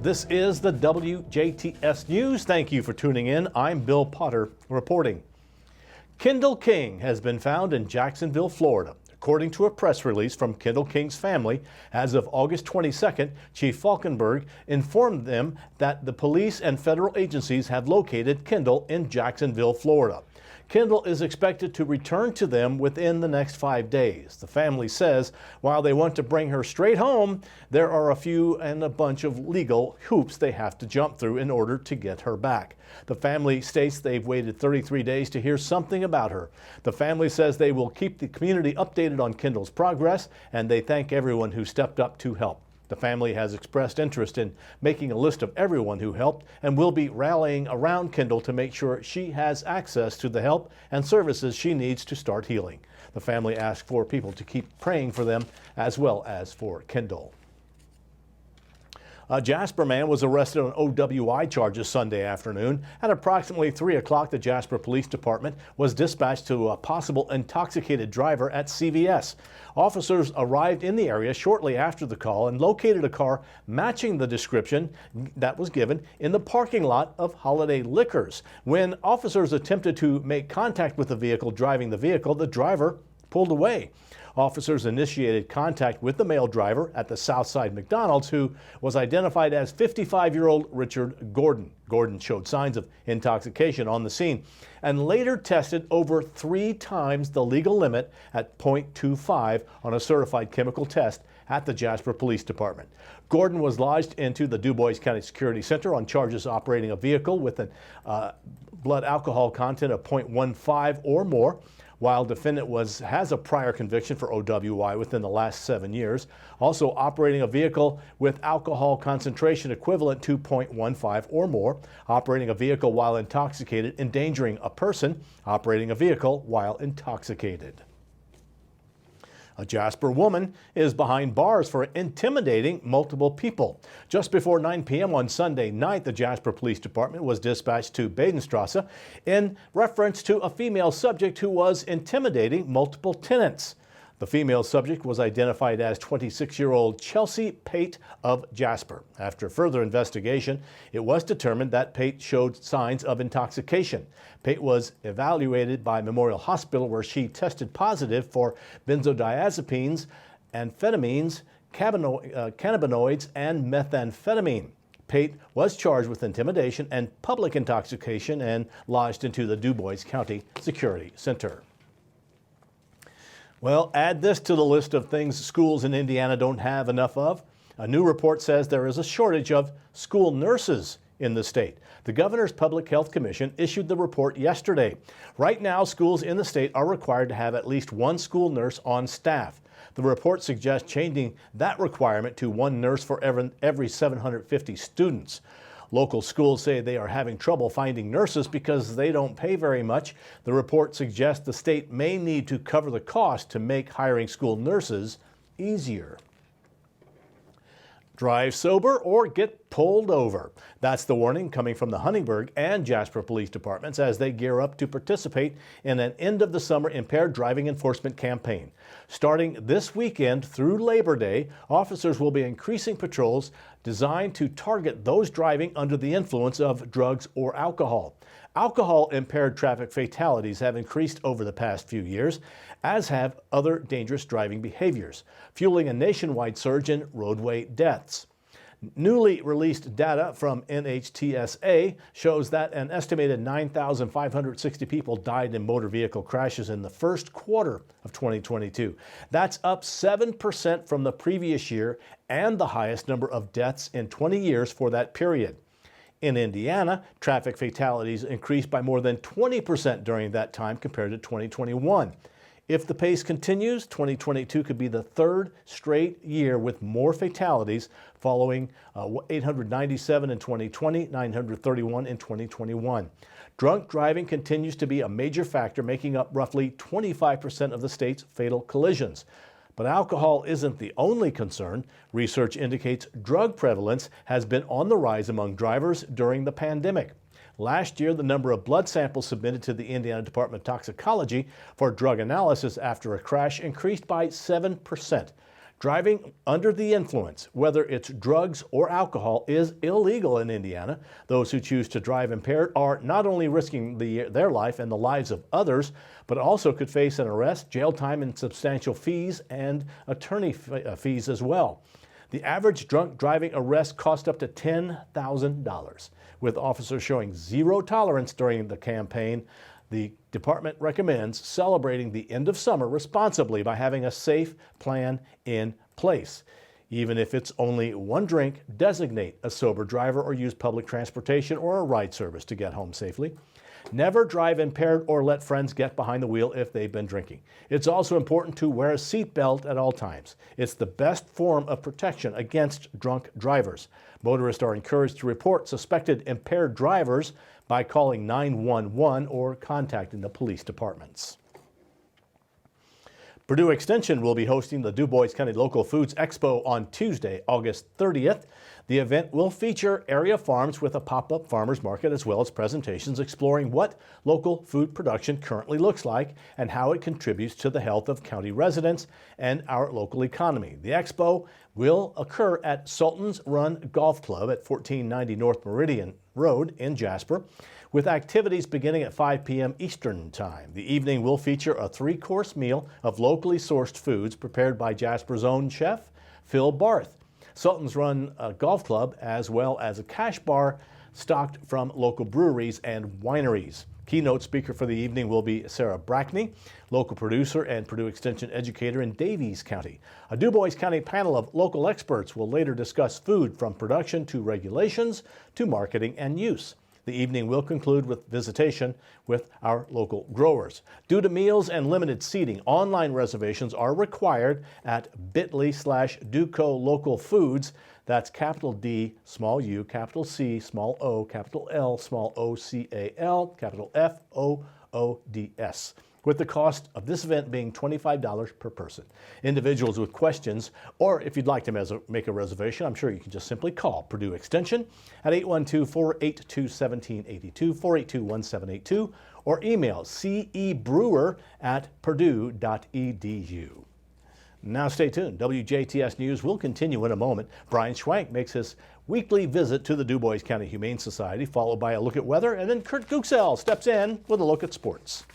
This is the WJTS News. Thank you for tuning in. I'm Bill Potter reporting. Kendall King has been found in Jacksonville, Florida. According to a press release from Kendall King's family, as of August 22nd, Chief Falkenberg informed them that the police and federal agencies have located Kendall in Jacksonville, Florida. Kendall is expected to return to them within the next 5 days. The family says while they want to bring her straight home, there are a bunch of legal hoops they have to jump through in order to get her back. The family states they've waited 33 days to hear something about her. The family says they will keep the community updated on Kendall's progress, and they thank everyone who stepped up to help. The family has expressed interest in making a list of everyone who helped and will be rallying around Kendall to make sure she has access to the help and services she needs to start healing. The family asked for people to keep praying for them as well as for Kendall. A Jasper man was arrested on OWI charges Sunday afternoon. At approximately 3 o'clock, the Jasper Police Department was dispatched to a possible intoxicated driver at CVS. Officers arrived in the area shortly after the call and located a car matching the description that was given in the parking lot of Holiday Liquors. When officers attempted to make contact with the vehicle driving the vehicle, the driver pulled away. Officers initiated contact with the male driver at the Southside McDonald's, who was identified as 55-year-old Richard Gordon. Gordon showed signs of intoxication on the scene and later tested over 3 times the legal limit at .25 on a certified chemical test at the Jasper Police Department. Gordon was lodged into the DuBois County Security Center on charges operating a vehicle with a blood alcohol content of .15 or more. While defendant has a prior conviction for OWI within the last 7 years, also operating a vehicle with alcohol concentration equivalent to .15 or more, operating a vehicle while intoxicated, endangering a person, operating a vehicle while intoxicated. A Jasper woman is behind bars for intimidating multiple people. Just before 9 p.m. on Sunday night, the Jasper Police Department was dispatched to Badenstrasse in reference to a female subject who was intimidating multiple tenants. The female subject was identified as 26-year-old Chelsea Pate of Jasper. After further investigation, it was determined that Pate showed signs of intoxication. Pate was evaluated by Memorial Hospital, where she tested positive for benzodiazepines, amphetamines, cannabinoids, and methamphetamine. Pate was charged with intimidation and public intoxication and lodged into the DuBois County Security Center. Well, add this to the list of things schools in Indiana don't have enough of. A new report says there is a shortage of school nurses in the state. The Governor's Public Health Commission issued the report yesterday. Right now, schools in the state are required to have at least 1 school nurse on staff. The report suggests changing that requirement to 1 nurse for every 750 students. Local schools say they are having trouble finding nurses because they don't pay very much. The report suggests the state may need to cover the cost to make hiring school nurses easier. Drive sober or get pulled over. That's the warning coming from the Huntingburg and Jasper Police Departments as they gear up to participate in an end-of-the-summer impaired driving enforcement campaign. Starting this weekend through Labor Day, officers will be increasing patrols designed to target those driving under the influence of drugs or alcohol. Alcohol-impaired traffic fatalities have increased over the past few years, as have other dangerous driving behaviors, fueling a nationwide surge in roadway deaths. Newly released data from NHTSA shows that an estimated 9,560 people died in motor vehicle crashes in the first quarter of 2022. That's up 7% from the previous year and the highest number of deaths in 20 years for that period. In Indiana, traffic fatalities increased by more than 20% during that time compared to 2021. If the pace continues, 2022 could be the 3rd straight year with more fatalities, following 897 in 2020, 931 in 2021. Drunk driving continues to be a major factor, making up roughly 25% of the state's fatal collisions. But alcohol isn't the only concern. Research indicates drug prevalence has been on the rise among drivers during the pandemic. Last year, the number of blood samples submitted to the Indiana Department of Toxicology for drug analysis after a crash increased by 7%. Driving under the influence, whether it's drugs or alcohol, is illegal in Indiana. Those who choose to drive impaired are not only risking their life and the lives of others, but also could face an arrest, jail time, and substantial fees and attorney fees as well. The average drunk driving arrest cost up to $10,000. With officers showing zero tolerance during the campaign, the department recommends celebrating the end of summer responsibly by having a safe plan in place. Even if it's only one drink, designate a sober driver or use public transportation or a ride service to get home safely. Never drive impaired or let friends get behind the wheel if they've been drinking. It's also important to wear a seatbelt at all times. It's the best form of protection against drunk drivers. Motorists are encouraged to report suspected impaired drivers by calling 911 or contacting the police departments. Purdue Extension will be hosting the Du Bois County Local Foods Expo on Tuesday, August 30th. The event will feature area farms with a pop-up farmers market as well as presentations exploring what local food production currently looks like and how it contributes to the health of county residents and our local economy. The expo will occur at Sultan's Run Golf Club at 1490 North Meridian Road in Jasper, with activities beginning at 5 p.m. Eastern Time. The evening will feature a 3-course meal of locally sourced foods prepared by Jasper's own chef, Phil Barth. Sultan's Run Golf Club, as well as a cash bar stocked from local breweries and wineries. Keynote speaker for the evening will be Sarah Brackney, local producer and Purdue Extension educator in Davies County. A Du Bois County panel of local experts will later discuss food from production to regulations to marketing and use. The evening will conclude with visitation with our local growers. Due to meals and limited seating, online reservations are required at bit.ly/Duco Local Foods. That's capital D, small u, capital C, small O, capital L, small O-C-A-L, capital F-O-O-D-S. With the cost of this event being $25 per person. Individuals with questions, or if you'd like to make a reservation, I'm sure you can just simply call Purdue Extension at 812-482-1782, 482-1782, or email cebrewer@purdue.edu. Now stay tuned. WJTS News will continue in a moment. Brian Schwank makes his weekly visit to the Du Bois County Humane Society, followed by a look at weather, and then Kurt Guxell steps in with a look at sports.